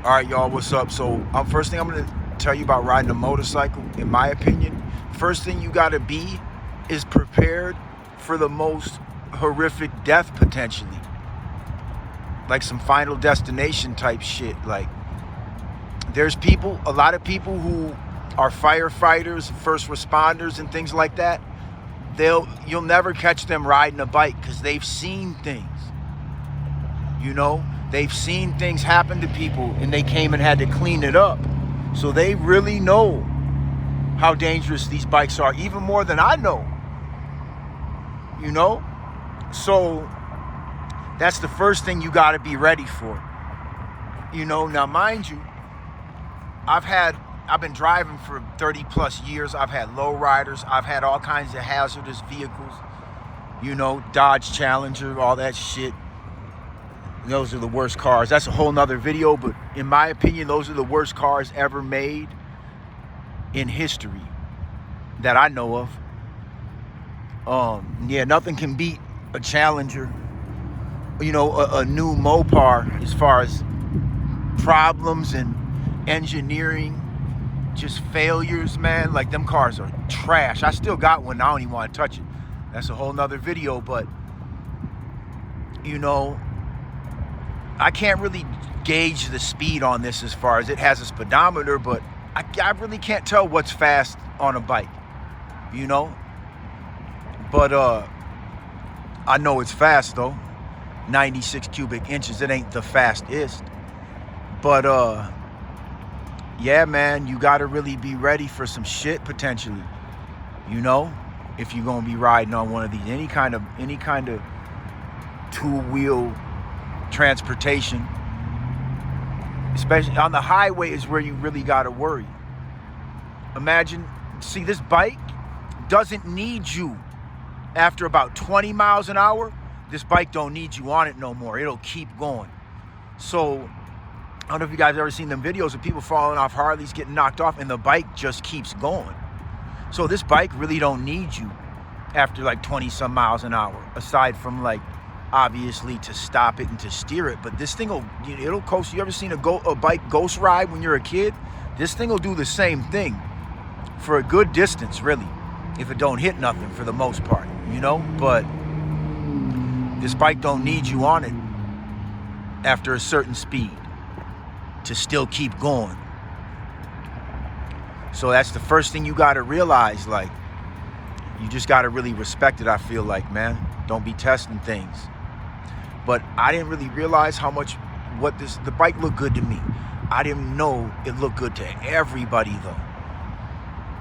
All right, y'all, what's up? So, first thing I'm going to tell you about riding a motorcycle, in my opinion, first thing you got to be is prepared for the most horrific death potentially. Like some Final Destination type shit. Like, there's a lot of people who are firefighters, first responders, and things like that. You'll never catch them riding a bike because they've seen things. You know, they've seen things happen to people and they came and had to clean it up. So they really know how dangerous these bikes are, even more than I know. You know? So that's the first thing you got to be ready for. You know, now mind you, I've been driving for 30 plus years. I've had lowriders. I've had all kinds of hazardous vehicles. You know, Dodge Challenger, all that shit. Those are the worst cars. That's a whole nother video, but in my opinion, those are the worst cars ever made in history that I know of. Yeah, nothing can beat a Challenger, you know, a new Mopar as far as problems and engineering, just failures, man. Like, them cars are trash. I still got one. I don't even want to touch it. That's a whole nother video, but, you know, I can't really gauge the speed on this as far as it has a speedometer, but I really can't tell what's fast on a bike, you know? But I know it's fast, though. 96 cubic inches. It ain't the fastest. But, yeah, man, you got to really be ready for some shit potentially, you know? If you're going to be riding on one of these, any kind of two-wheel transportation, especially on the highway, is where you really got to worry. Imagine, see, this bike doesn't need you after about 20 miles an hour. This bike don't need you on it no more. It'll keep going. So I don't know if you guys ever seen them videos of people falling off Harleys, getting knocked off, and the bike just keeps going. So this bike really don't need you after like 20 some miles an hour, aside from like obviously to stop it and to steer it. But this thing it'll coast. You ever seen a bike ghost ride when you're a kid? This thing will do the same thing for a good distance, really, if it don't hit nothing for the most part, you know? But this bike don't need you on it after a certain speed to still keep going. So that's the first thing you got to realize. Like, you just got to really respect it, I feel like, man. Don't be testing things. But I didn't really realize how much the bike looked good to me. I didn't know it looked good to everybody, though.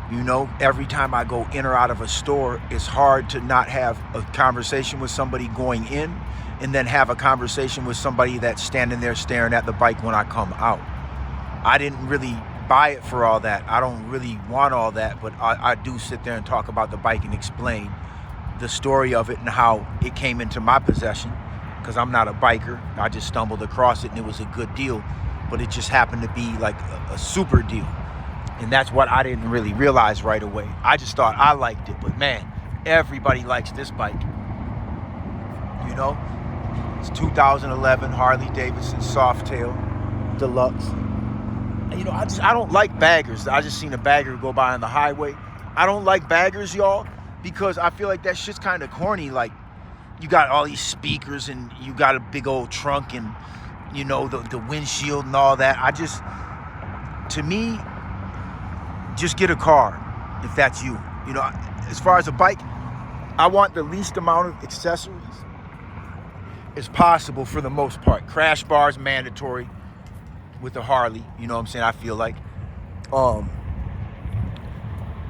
You know, every time I go in or out of a store, it's hard to not have a conversation with somebody going in and then have a conversation with somebody that's standing there staring at the bike when I come out. I didn't really buy it for all that. I don't really want all that, but I do sit there and talk about the bike and explain the story of it and how it came into my possession, because I'm not a biker. I just stumbled across it and it was a good deal, but it just happened to be like a super deal. And that's what I didn't really realize right away. I just thought I liked it, but man, everybody likes this bike. You know, it's 2011 Harley Davidson Softail Deluxe. You know, I don't like baggers. I just seen a bagger go by on the highway. I don't like baggers, y'all, because I feel like that shit's kind of corny. Like, you got all these speakers and you got a big old trunk and, you know, the windshield and all that. To me, just get a car if that's you. You know, as far as a bike, I want the least amount of accessories as possible for the most part. Crash bars mandatory with the Harley, you know what I'm saying? I feel like,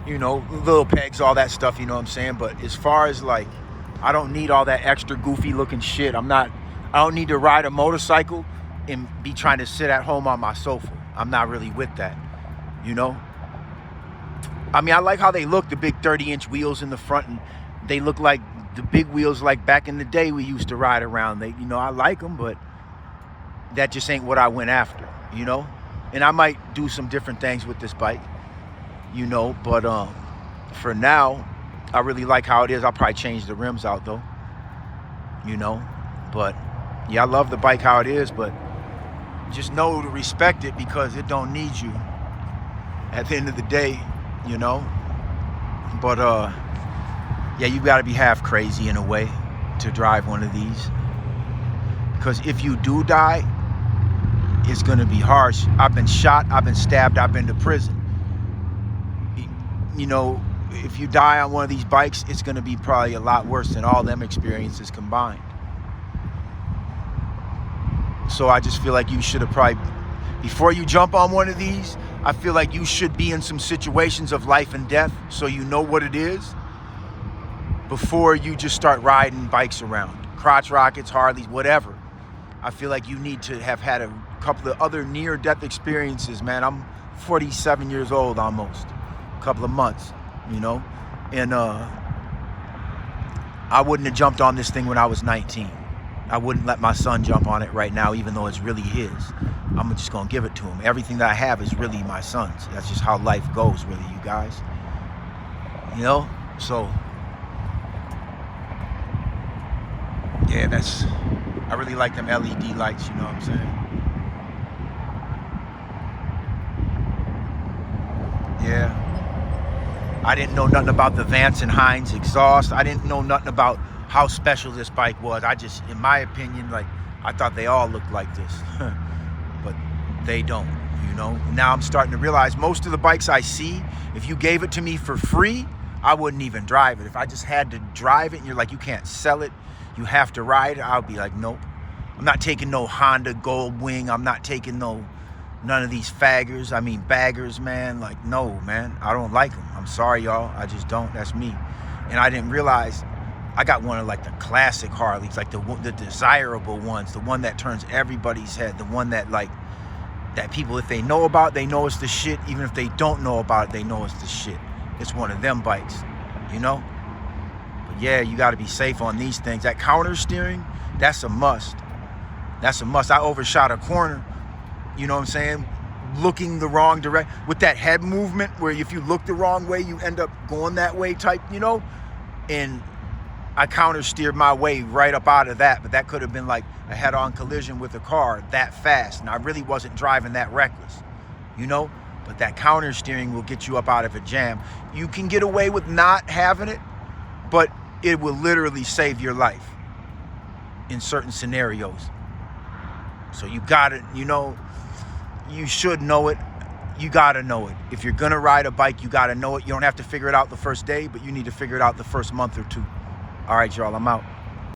you know, little pegs, all that stuff, you know what I'm saying? But as far as like, I don't need all that extra goofy looking shit. I don't need to ride a motorcycle and be trying to sit at home on my sofa. I'm not really with that, you know? I mean, I like how they look, the big 30-inch wheels in the front, and they look like the big wheels like back in the day we used to ride around. You know, I like them, but that just ain't what I went after, you know? And I might do some different things with this bike, you know, but for now, I really like how it is. I'll probably change the rims out though, you know, but yeah, I love the bike how it is, but just know to respect it because it don't need you at the end of the day, you know. But yeah, you got to be half crazy in a way to drive one of these, because if you do die, it's going to be harsh. I've been shot, I've been stabbed, I've been to prison. You know, if you die on one of these bikes, it's going to be probably a lot worse than all them experiences combined. So I just feel like you should have probably, before you jump on one of these, I feel like you should be in some situations of life and death so you know what it is before you just start riding bikes around. Crotch rockets, Harleys, whatever. I feel like you need to have had a couple of other near-death experiences, man. I'm 47 years old almost, a couple of months, you know? And I wouldn't have jumped on this thing when I was 19. I wouldn't let my son jump on it right now, even though it's really his. I'm just gonna give it to him. Everything that I have is really my son's. That's just how life goes, really, you guys. You know? So, yeah, I really like them LED lights, you know what I'm saying? Yeah. I didn't know nothing about the Vance and Hines exhaust. I didn't know nothing about how special this bike was. I just, in my opinion, like, I thought they all looked like this. But they don't, you know? Now I'm starting to realize most of the bikes I see, if you gave it to me for free, I wouldn't even drive it. If I just had to drive it and you're like, you can't sell it, you have to ride it, I'll be like, nope. I'm not taking no Honda Gold Wing. I'm not taking none of these faggers. I mean, baggers, man. Like, no, man. I don't like them. I'm sorry, y'all. I just don't. That's me. And I didn't realize I got one of like the classic Harleys, like the desirable ones, the one that turns everybody's head, the one that like, that people, if they know about, they know it's the shit. Even if they don't know about it, they know it's the shit. It's one of them bikes, you know? But yeah, you got to be safe on these things. That counter steering, that's a must. That's a must. I overshot a corner, you know what I'm saying? Looking the wrong direction with that head movement where if you look the wrong way, you end up going that way type, you know? And I counter steered my way right up out of that, but that could have been like a head-on collision with a car that fast. And I really wasn't driving that reckless, you know? But that counter steering will get you up out of a jam. You can get away with not having it, but it will literally save your life in certain scenarios. So you gotta, you know, you should know it. You gotta know it. If you're gonna ride a bike, you gotta know it. You don't have to figure it out the first day, but you need to figure it out the first month or two. All right, y'all, I'm out.